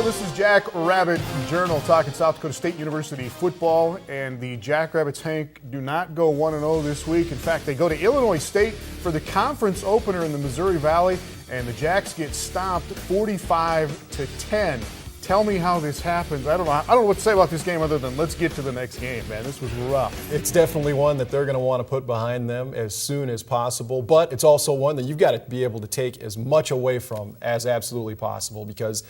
this is Jackrabbit Journal talking South Dakota State University football, and the Jackrabbits, Hank, do not go 1-0 this week. In fact, they go to Illinois State for the conference opener in the Missouri Valley, and the Jacks get stomped 45-10. Tell me how this happens. I don't know what to say about this game other than let's get to the next game, man. This was rough. It's definitely one that they're going to want to put behind them as soon as possible, but it's also one that you've got to be able to take as much away from as absolutely possible, because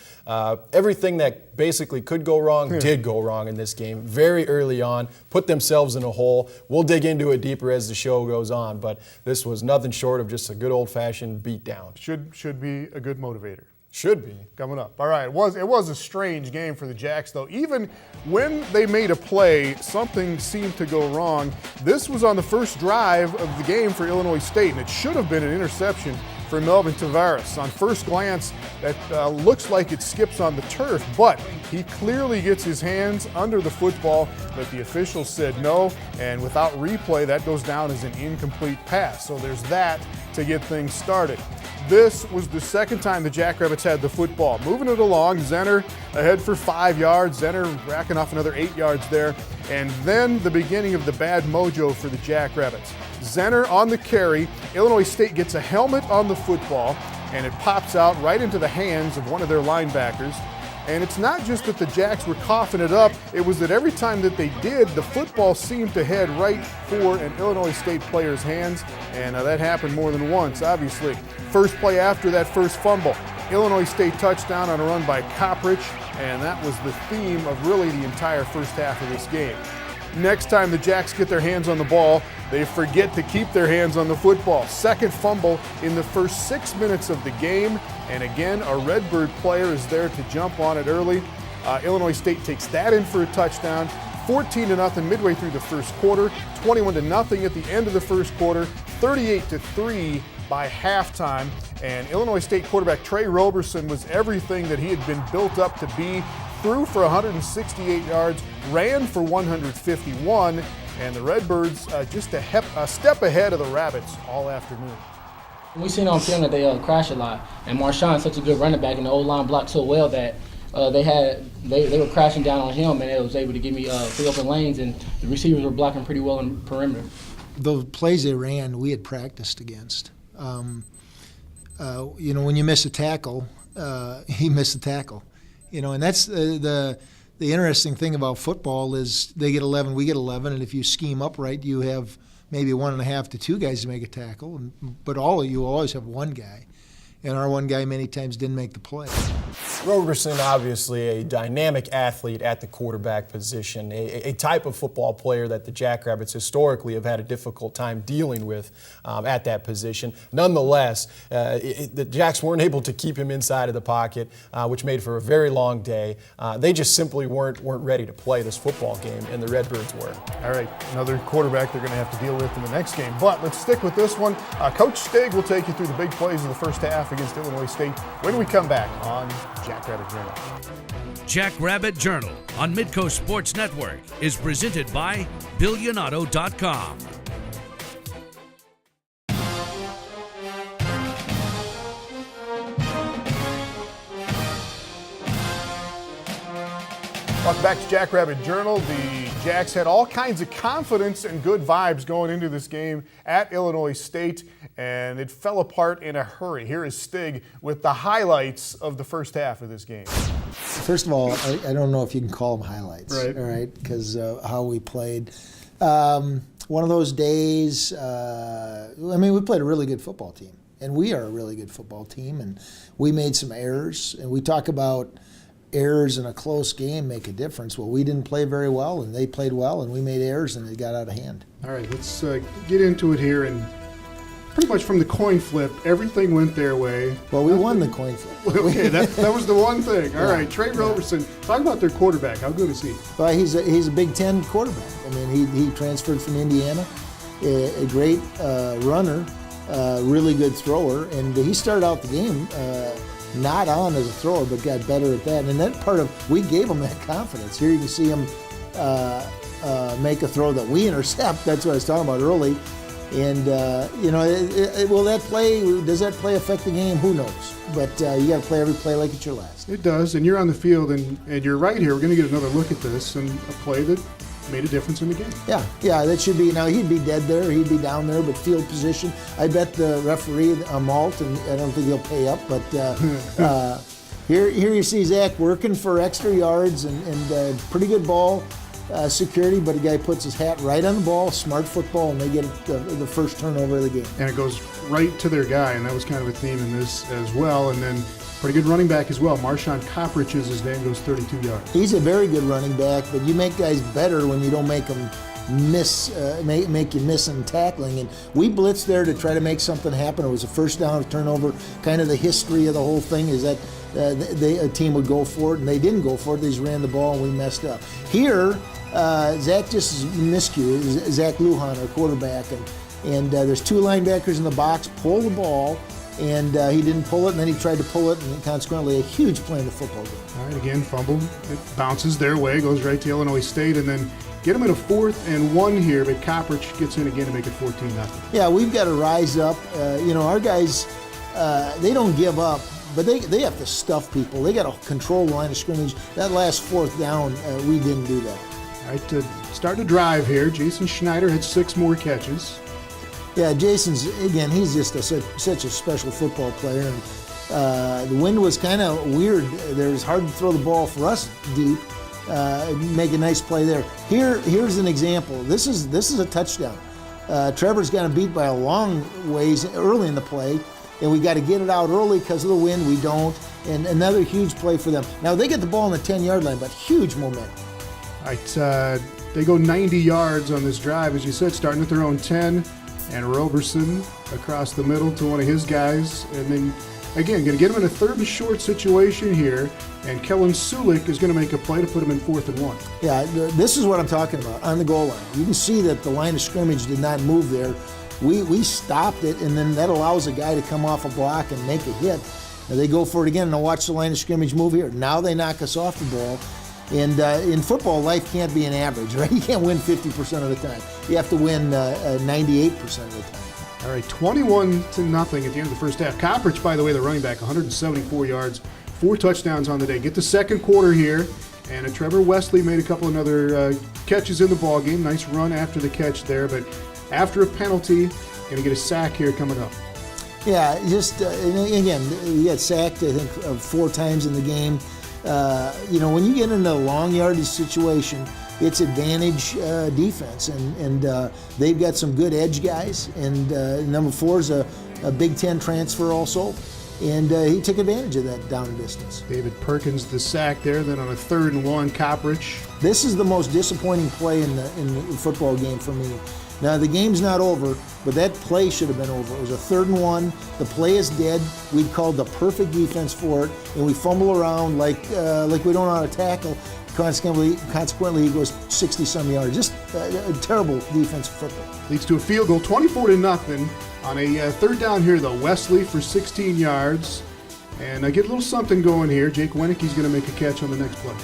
everything that basically could go wrong did go wrong in this game very early on, put themselves in a hole. We'll dig into it deeper as the show goes on, but this was nothing short of just a good old-fashioned beatdown. Should be a good motivator. Should be. Coming up. All right, it was a strange game for the Jacks, though. Even when they made a play, something seemed to go wrong. This was on the first drive of the game for Illinois State, and it should have been an interception for Melvin Tavares. On first glance, that looks like it skips on the turf, but he clearly gets his hands under the football, but the officials said no, and without replay, that goes down as an incomplete pass. So there's that to get things started. This was the second time the Jackrabbits had the football. Moving it along, Zenner ahead for 5 yards. Zenner racking off another 8 yards there. And then the beginning of the bad mojo for the Jackrabbits. Zenner on the carry. Illinois State gets a helmet on the football, and it pops out right into the hands of one of their linebackers. And it's not just that the Jacks were coughing it up, it was that every time that they did, the football seemed to head right for an Illinois State player's hands, and that happened more than once, obviously. First play after that first fumble, Illinois State touchdown on a run by Koprich, and that was the theme of really the entire first half of this game. Next time the Jacks get their hands on the ball, they forget to keep their hands on the football. Second fumble in the first 6 minutes of the game, and again, a Redbird player is there to jump on it early. Illinois State takes that in for a touchdown. 14-0 midway through the first quarter, 21-0 at the end of the first quarter, 38-3 by halftime. And Illinois State quarterback Trey Roberson was everything that he had been built up to be. Threw for 168 yards, ran for 151, and the Redbirds just a step ahead of the Rabbits all afternoon. We seen on film that they crash a lot, and Marshawn's such a good running back, and the O-line blocked so well that they were crashing down on him, and it was able to give me 3 open lanes, and the receivers were blocking pretty well in the perimeter. The plays they ran, we had practiced against. When you miss a tackle, he missed a tackle. And that's the interesting thing about football is they get 11, we get 11, and if you scheme up right, you have maybe 1.5 to 2 guys to make a tackle, but all of you always have one guy. And our one guy many times didn't make the play. Roberson, obviously a dynamic athlete at the quarterback position, a type of football player that the Jackrabbits historically have had a difficult time dealing with at that position. Nonetheless, the Jacks weren't able to keep him inside of the pocket, which made for a very long day. They just simply weren't ready to play this football game, and the Redbirds were. All right, another quarterback they're going to have to deal with in the next game. But let's stick with this one. Coach Stig will take you through the big plays of the first half against Illinois State when we come back on Jackrabbit Journal. Jackrabbit Journal on Midco Sports Network is presented by Billionauto.com. Welcome back to Jackrabbit Journal. The Jacks had all kinds of confidence and good vibes going into this game at Illinois State, and it fell apart in a hurry. Here is Stig with the highlights of the first half of this game. First of all, I don't know if you can call them highlights, right? All right, because how we played. One of those days, we played a really good football team, and we are a really good football team, and we made some errors, and we talk about errors in a close game make a difference. Well, we didn't play very well, and they played well, and we made errors, and it got out of hand. All right, let's get into it here. And pretty much from the coin flip, everything went their way. Well, we won the coin flip. Okay, that was the one thing. All right, Trey Roberson, talk about their quarterback. How good is he? Well, he's a Big Ten quarterback. I mean, he transferred from Indiana, a great runner, really good thrower, and he started out the game not on as a thrower, but got better at that. And that part of, we gave him that confidence. Here you can see him make a throw that we intercept. That's what I was talking about early. And will that play? Does that play affect the game? Who knows? But you got to play every play like it's your last. It does, and you're on the field, and you're right here. We're going to get another look at this and a play that made a difference in the game. Yeah, that should be. Now he'd be dead there, he'd be down there, but field position. I bet the referee Malt, and I don't think he'll pay up. But here you see Zach working for extra yards and pretty good ball. Security, but a guy puts his hat right on the ball, smart football, and they get the first turnover of the game. And it goes right to their guy, and that was kind of a theme in this as well. And then pretty good running back as well. Marshawn Coppridge is his name, goes 32 yards. He's a very good running back, but you make guys better when you don't make them miss, make you miss in tackling. And we blitzed there to try to make something happen. It was a first down turnover. Kind of the history of the whole thing is that a team would go for it, and they didn't go for it. They just ran the ball, and we messed up. Here, Zach just miscue. Zach Lujan, our quarterback, and there's two linebackers in the box. Pull the ball, and he didn't pull it, and then he tried to pull it, and consequently a huge play in the football game. All right, again, fumble. It bounces their way, goes right to Illinois State, and then get them in a 4th and 1 here, but Coppridge gets in again to make it 14-0. Yeah, we've got to rise up. Our guys, they don't give up, but they have to stuff people. They got to control the line of scrimmage. That last 4th down, we didn't do that. All right, to start to drive here, Jason Schneider had 6 more catches. Yeah, Jason's, again, he's just such a special football player. And the wind was kind of weird. It was hard to throw the ball for us deep. Make a nice play there. Here's an example. This is a touchdown. Trevor's got him beat by a long ways early in the play, and we got to get it out early because of the wind. We don't. And another huge play for them. Now, they get the ball on the 10-yard line, but huge momentum. All right, they go 90 yards on this drive, as you said, starting at their own 10, and Roberson across the middle to one of his guys. And then, again, going to get him in a 3rd and short situation here, and Kellen Sulik is going to make a play to put him in 4th and 1. Yeah, this is what I'm talking about, on the goal line. You can see that the line of scrimmage did not move there. We stopped it, and then that allows a guy to come off a block and make a hit. Now they go for it again, and now watch the line of scrimmage move here. Now they knock us off the ball. And in football, life can't be an average, right? You can't win 50% of the time. You have to win 98% of the time. All right, 21-0 at the end of the first half. Coppridge, by the way, the running back, 174 yards, 4 touchdowns on the day. Get the second quarter here, and Trevor Wesley made a couple of other catches in the ball game. Nice run after the catch there, but after a penalty, going to get a sack here coming up. Yeah, just again, he got sacked, I think, 4 times in the game. When you get into a long yardage situation, it's advantage defense, and they've got some good edge guys. And number 4 is a Big Ten transfer also, and he took advantage of that down distance. David Perkins the sack there. Then on a 3rd and 1, Coppridge. This is the most disappointing play in the football game for me. Now, the game's not over, but that play should have been over. It was a 3rd and 1. The play is dead. We called the perfect defense for it, and we fumble around like we don't know how to tackle. Consequently, he goes 60-some yards. Just a terrible defensive football. Leads to a field goal, 24-0 on a 3rd down here, though. Wesley for 16 yards. And I get a little something going here. Jake Wienicke's going to make a catch on the next play.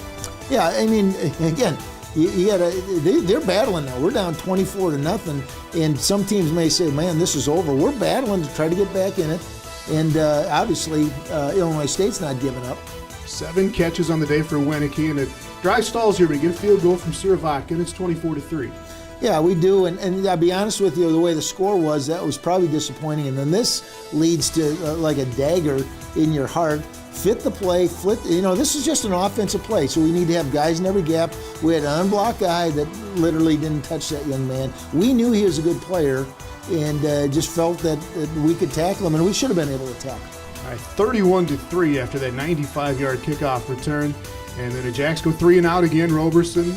Yeah, I mean, again, they're battling now. We're down 24-0, and some teams may say, man, this is over. We're battling to try to get back in it, and obviously Illinois State's not giving up. 7 catches on the day for Wienicke, and it drive stalls here, but you get a field goal from Siravac, and it's 24-3. Yeah, we do, and I'll be honest with you, the way the score was, that was probably disappointing, and then this leads to like a dagger in your heart. Fit the play, this is just an offensive play, so we need to have guys in every gap. We had an unblocked guy that literally didn't touch that young man. We knew he was a good player, and just felt that we could tackle him, and we should have been able to tackle him. All right, 31-3 after that 95-yard kickoff return, and then the Jacks go 3 and out again. Roberson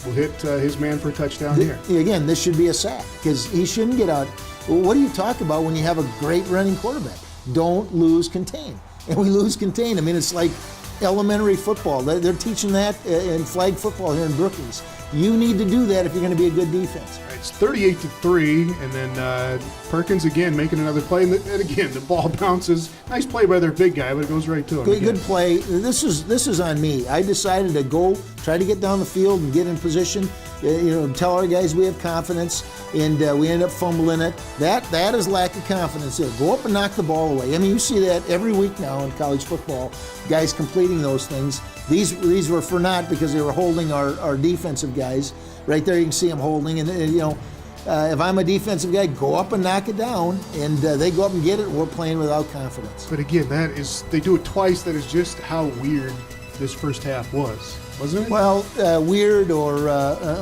will hit his man for a touchdown here. Again, this should be a sack, because he shouldn't get out. Well, what do you talk about when you have a great running quarterback? Don't lose contain. And we lose contain. I mean, it's like elementary football. They're teaching that in flag football here in Brookings. You need to do that if you're going to be a good defense. It's 38-3, and then Perkins again making another play, and again the ball bounces. Nice play by their big guy, but it goes right to him. Good play. This is on me. I decided to go try to get down the field and get in position. Tell our guys we have confidence, and we end up fumbling it. That is lack of confidence there. Go up and knock the ball away. I mean, you see that every week now in college football, guys completing those things. These were for naught because they were holding our defensive guys. Right there you can see them holding, and if I'm a defensive guy, go up and knock it down, and they go up and get it, and we're playing without confidence. But again, they do it twice. That is just how weird this first half was, wasn't it? Well, weird or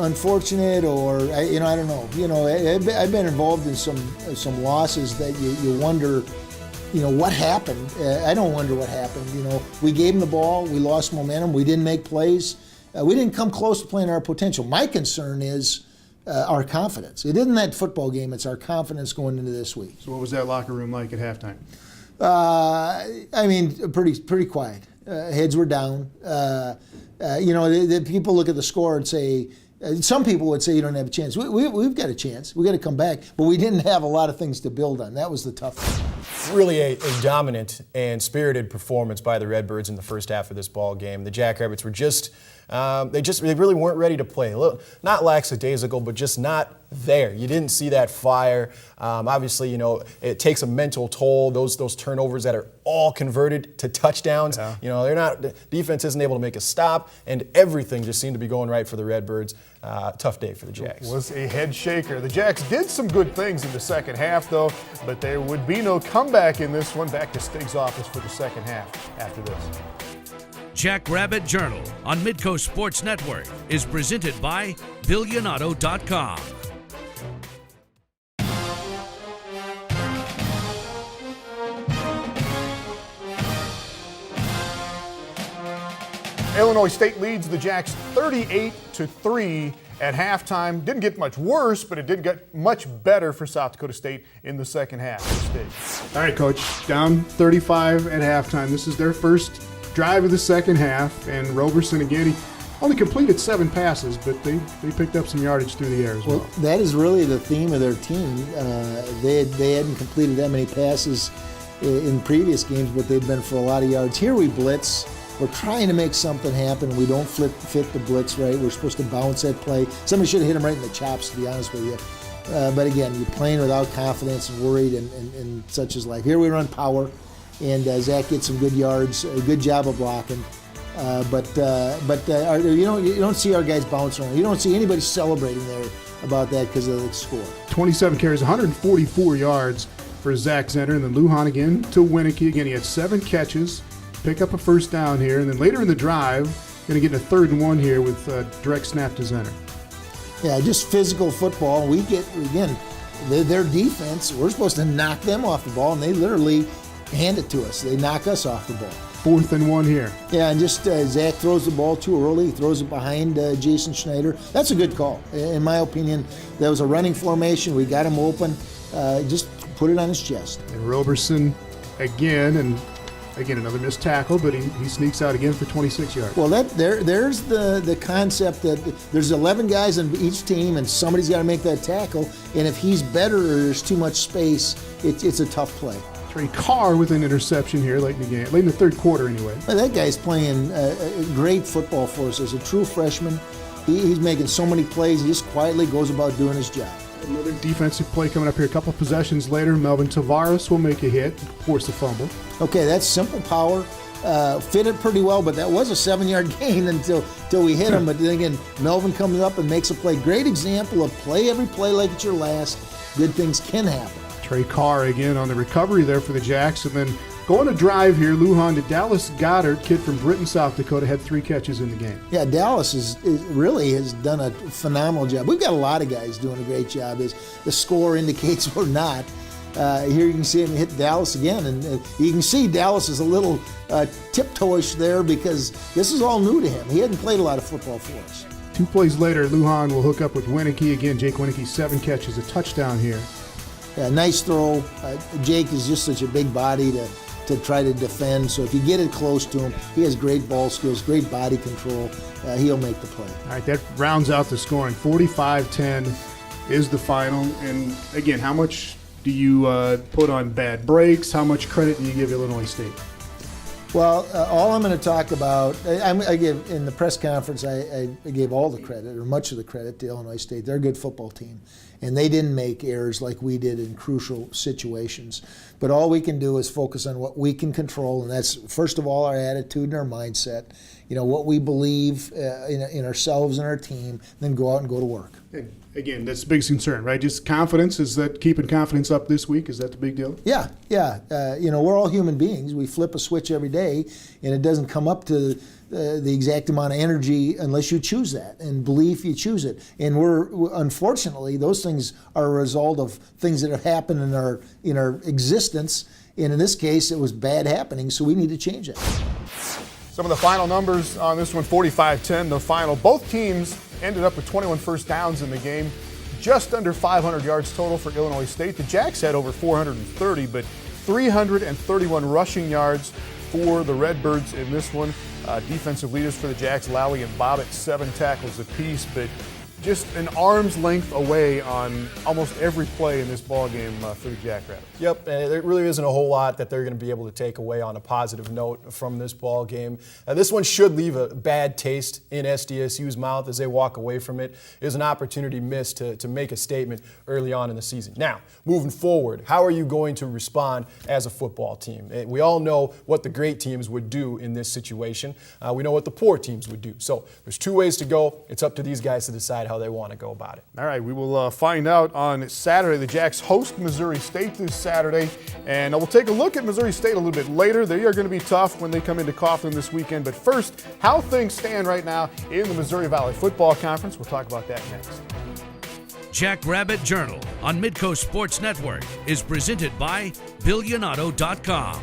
unfortunate, or I don't know. I've been involved in some losses that you wonder, what happened. I don't wonder what happened. We gave them the ball, we lost momentum, we didn't make plays, we didn't come close to playing our potential. My concern is our confidence. It isn't that football game; it's our confidence going into this week. So, what was that locker room like at halftime? Pretty quiet. Heads were down. The people look at the score and say, some people would say you don't have a chance. We've got a chance. We've got to come back. But we didn't have a lot of things to build on. That was the tough thing. Really a dominant and spirited performance by the Redbirds in the first half of this ball game. The Jackrabbits were they really weren't ready to play. Not lackadaisical, but just not there. You didn't see that fire. Obviously, it takes a mental toll. Those turnovers that are all converted to touchdowns. Yeah. Defense isn't able to make a stop, and everything just seemed to be going right for the Redbirds. Tough day for the Jacks. It was a head shaker. The Jacks did some good things in the second half, though, but there would be no comeback in this one. Back to Stig's office for the second half after this. Jackrabbit Journal on Midco Sports Network is presented by BillionAuto.com. Illinois State leads the Jacks 38-3 at halftime. Didn't get much worse, but it did get much better for South Dakota State in the second half. All right, Coach, down 35 at halftime. This is their first drive of the second half, and Roberson again, he only completed 7 passes, but they picked up some yardage through the air as well. That is really the theme of their team. They hadn't completed that many passes in previous games, but they've been for a lot of yards. Here we blitz. We're trying to make something happen. We don't fit the blitz right. We're supposed to bounce that play. Somebody should have hit him right in the chops, to be honest with you. But again, you're playing without confidence and worried, and such is life. Here we run power, and Zach gets some good yards. A good job of blocking. You don't see our guys bounce around. You don't see anybody celebrating there about that because of the score. 27 carries, 144 yards for Zach Zenter, and then Lujan again to Winicky. Again, he had 7 catches. Pick up a first down here, and then later in the drive, going to get a 3rd and 1 here with direct snap to Zenter. Yeah, just physical football. We get, again, their defense, we're supposed to knock them off the ball, and they literally hand it to us. They knock us off the ball. 4th and 1 here. Yeah, and just Zach throws the ball too early. He throws it behind Jason Schneider. That's a good call. In my opinion, that was a running formation. We got him open. Just put it on his chest. And Roberson again, and again, another missed tackle, but he sneaks out again for 26 yards. Well, there's the concept that there's 11 guys on each team, and somebody's got to make that tackle. And if he's better or there's too much space, it's a tough play. Trey Carr with an interception here late in the game, late in the 3rd quarter anyway. Well, that guy's playing great football for us as a true freshman. He's making so many plays. He just quietly goes about doing his job. Another defensive play coming up here. A couple of possessions later, Melvin Tavares will make a hit, force a fumble. Okay, that's simple power. Fit it pretty well, but that was a 7-yard gain until we hit him. But then again, Melvin comes up and makes a play. Great example of play every play like it's your last. Good things can happen. Trey Carr again on the recovery there for the Jacks. And then going to drive here, Lujan to Dallas Goddard, kid from Britton, South Dakota, had 3 catches in the game. Yeah, Dallas is really has done a phenomenal job. We've got a lot of guys doing a great job. As the score indicates we're not. Here you can see him hit Dallas again, and you can see Dallas is a little tiptoeish there because this is all new to him. He hadn't played a lot of football for us. 2 plays later, Lujan will hook up with Winicky. Again, Jake Winicky, 7 catches, a touchdown here. Yeah, nice throw. Jake is just such a big body to to try to defend. So if you get it close to him, he has great ball skills, great body control. He'll make the play. All right, that rounds out the scoring. 45-10 is the final. And again, how much do you put on bad breaks? How much credit do you give Illinois State? Well, all I'm going to talk about, I give in the press conference, I gave all the credit, or much of the credit, to Illinois State. They're a good football team, and they didn't make errors like we did in crucial situations. But all we can do is focus on what we can control, and that's, first of all, our attitude and our mindset. What we believe in ourselves and our team, then go out and go to work. And again, that's the biggest concern, right? Just confidence. Is that keeping confidence up this week? Is that the big deal? Yeah. We're all human beings. We flip a switch every day, and it doesn't come up to the exact amount of energy unless you choose that and believe you choose it. And unfortunately, those things are a result of things that have happened in our existence. And in this case, it was bad happening, so we need to change it. Some of the final numbers on this one, 45-10, the final. Both teams ended up with 21 first downs in the game, just under 500 yards total for Illinois State. The Jacks had over 430, but 331 rushing yards for the Redbirds in this one. Defensive leaders for the Jacks, Lally and Bobbitt, 7 tackles apiece, but just an arm's length away on almost every play in this ball game for the Jackrabbits. Yep, and there really isn't a whole lot that they're going to be able to take away on a positive note from this ball game. This one should leave a bad taste in SDSU's mouth as they walk away from it. It was an opportunity missed to make a statement early on in the season. Now, moving forward, how are you going to respond as a football team? We all know what the great teams would do in this situation. We know what the poor teams would do. So there's 2 ways to go. It's up to these guys to decide how they want to go about it. All right, we will find out on Saturday. The Jacks host Missouri State this Saturday, and we'll take a look at Missouri State a little bit later. They are going to be tough when they come into Coughlin this weekend. But first, how things stand right now in the Missouri Valley Football Conference. We'll talk about that next. Jackrabbit Journal on Midco Sports Network is presented by BillionAuto.com.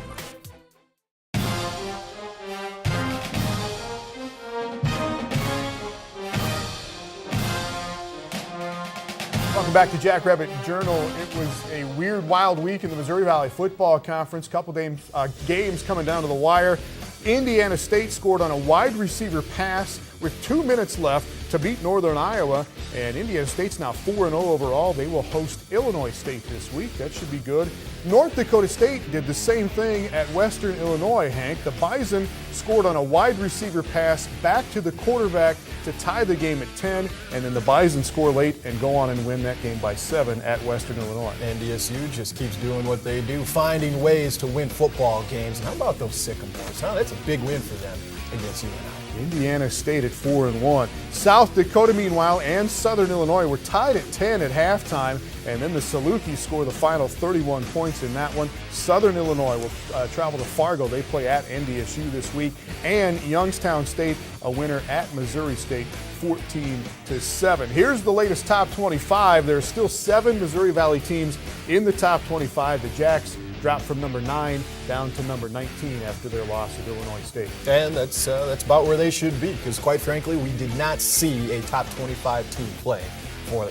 Welcome back to Jackrabbit Journal. It was a weird, wild week in the Missouri Valley Football Conference. Couple games coming down to the wire. Indiana State scored on a wide receiver pass with 2 minutes left to beat Northern Iowa, and Indiana State's now 4-0 overall. They will host Illinois State this week. That should be good. North Dakota State did the same thing at Western Illinois, Hank. The Bison scored on a wide receiver pass back to the quarterback to tie the game at 10, and then the Bison score late and go on and win that game by 7 at Western Illinois. NDSU just keeps doing what they do, finding ways to win football games. And how about those Sycamores? That's a big win for them against UNI. Indiana State at 4-1. South Dakota, meanwhile, and Southern Illinois were tied at 10 at halftime, and then the Salukis score the final 31 points in that one. Southern Illinois will travel to Fargo. They play at NDSU this week, and Youngstown State a winner at Missouri State, 14-7. Here's the latest top 25. There are still 7 Missouri Valley teams in the top 25. The Jacks dropped from number 9 down to number 19 after their loss at Illinois State. And that's about where they should be, because quite frankly, we did not see a top 25 team play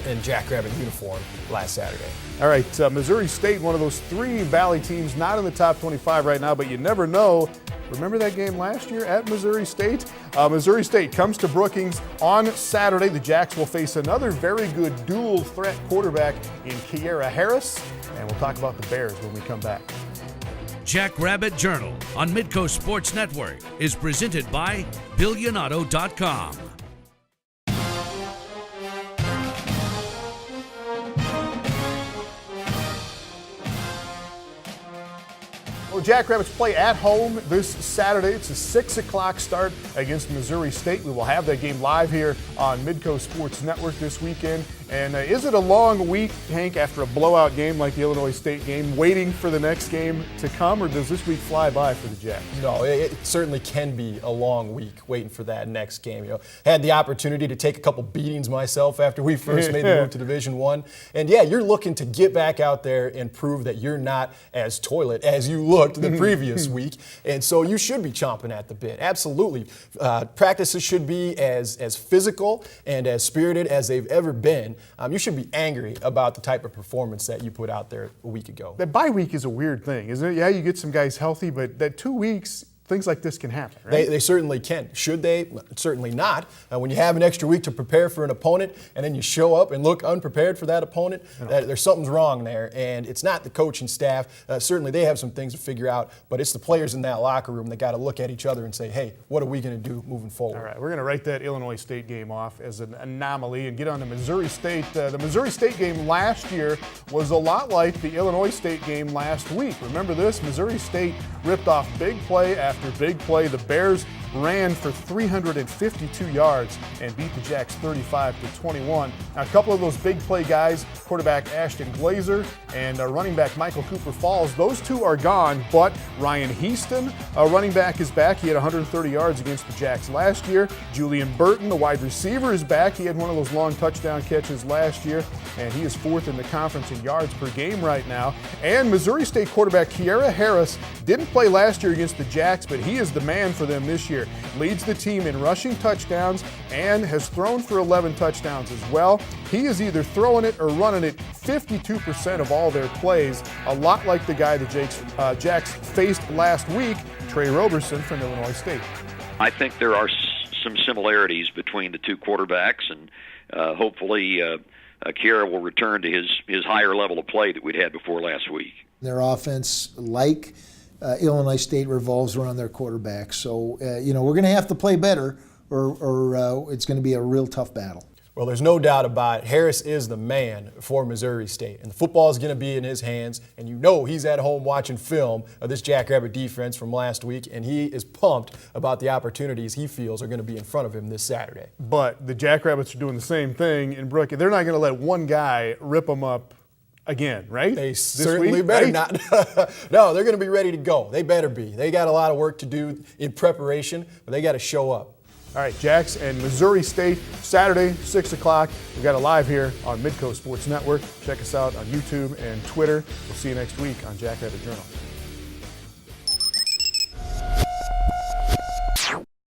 in Jackrabbit uniform last Saturday. All right, Missouri State, one of those 3 Valley teams not in the top 25 right now, but you never know. Remember that game last year at Missouri State? Missouri State comes to Brookings on Saturday. The Jacks will face another very good dual threat quarterback in Kiera Harris, and we'll talk about the Bears when we come back. Jackrabbit Journal on Midco Sports Network is presented by BillionAuto.com. Well, Jackrabbits play at home this Saturday. It's a 6 o'clock start against Missouri State. We will have that game live here on Midco Sports Network this weekend. And is it a long week, Hank, after a blowout game like the Illinois State game, waiting for the next game to come, or does this week fly by for the Jacks? No, it certainly can be a long week waiting for that next game. Had the opportunity to take a couple beatings myself after we first made the move to Division I. And yeah, you're looking to get back out there and prove that you're not as toilet as you looked looked the previous week. And so you should be chomping at the bit. Absolutely. Practices should be as physical and as spirited as they've ever been. You should be angry about the type of performance that you put out there a week ago. That bye week is a weird thing, isn't it? Yeah, you get some guys healthy, but that 2 weeks, things like this can happen, right? They certainly can. Should they? Certainly not. When you have an extra week to prepare for an opponent and then you show up and look unprepared for that opponent, there's something's wrong there. And it's not the coaching staff. Certainly they have some things to figure out, but it's the players in that locker room that got to look at each other and say, hey, what are we going to do moving forward? All right, we're going to write that Illinois State game off as an anomaly and get on to Missouri State. The Missouri State game last year was a lot like the Illinois State game last week. Remember this? Missouri State ripped off big play after big play. The Bears ran for 352 yards and beat the Jacks 35-21. Now, a couple of those big play guys, quarterback Ashton Glazer and running back Michael Cooper Falls, those two are gone, but Ryan Heaston, running back, is back. He had 130 yards against the Jacks last year. Julian Burton, the wide receiver, is back. He had one of those long touchdown catches last year, and he is fourth in the conference in yards per game right now. And Missouri State quarterback Kiera Harris didn't play last year against the Jacks, but he is the man for them this year. Leads the team in rushing touchdowns and has thrown for 11 touchdowns as well. He is either throwing it or running it 52% of all their plays, a lot like the guy the Jacks faced last week, Trey Roberson from Illinois State. I think there are some similarities between the two quarterbacks, and hopefully Kiera will return to his higher level of play that we'd had before last week. Their offense, like Illinois State, revolves around their quarterback. So, we're going to have to play better or it's going to be a real tough battle. Well, there's no doubt about it. Harris is the man for Missouri State, and the football is going to be in his hands, and he's at home watching film of this Jackrabbit defense from last week, and he is pumped about the opportunities he feels are going to be in front of him this Saturday. But the Jackrabbits are doing the same thing in Brooklyn. They're not going to let one guy rip them up again, right? They certainly better not. No, they're going to be ready to go. They better be. They got a lot of work to do in preparation, but they got to show up. All right, Jacks and Missouri State, Saturday, 6 o'clock. We've got it live here on Midco Sports Network. Check us out on YouTube and Twitter. We'll see you next week on Jackrabbit Journal.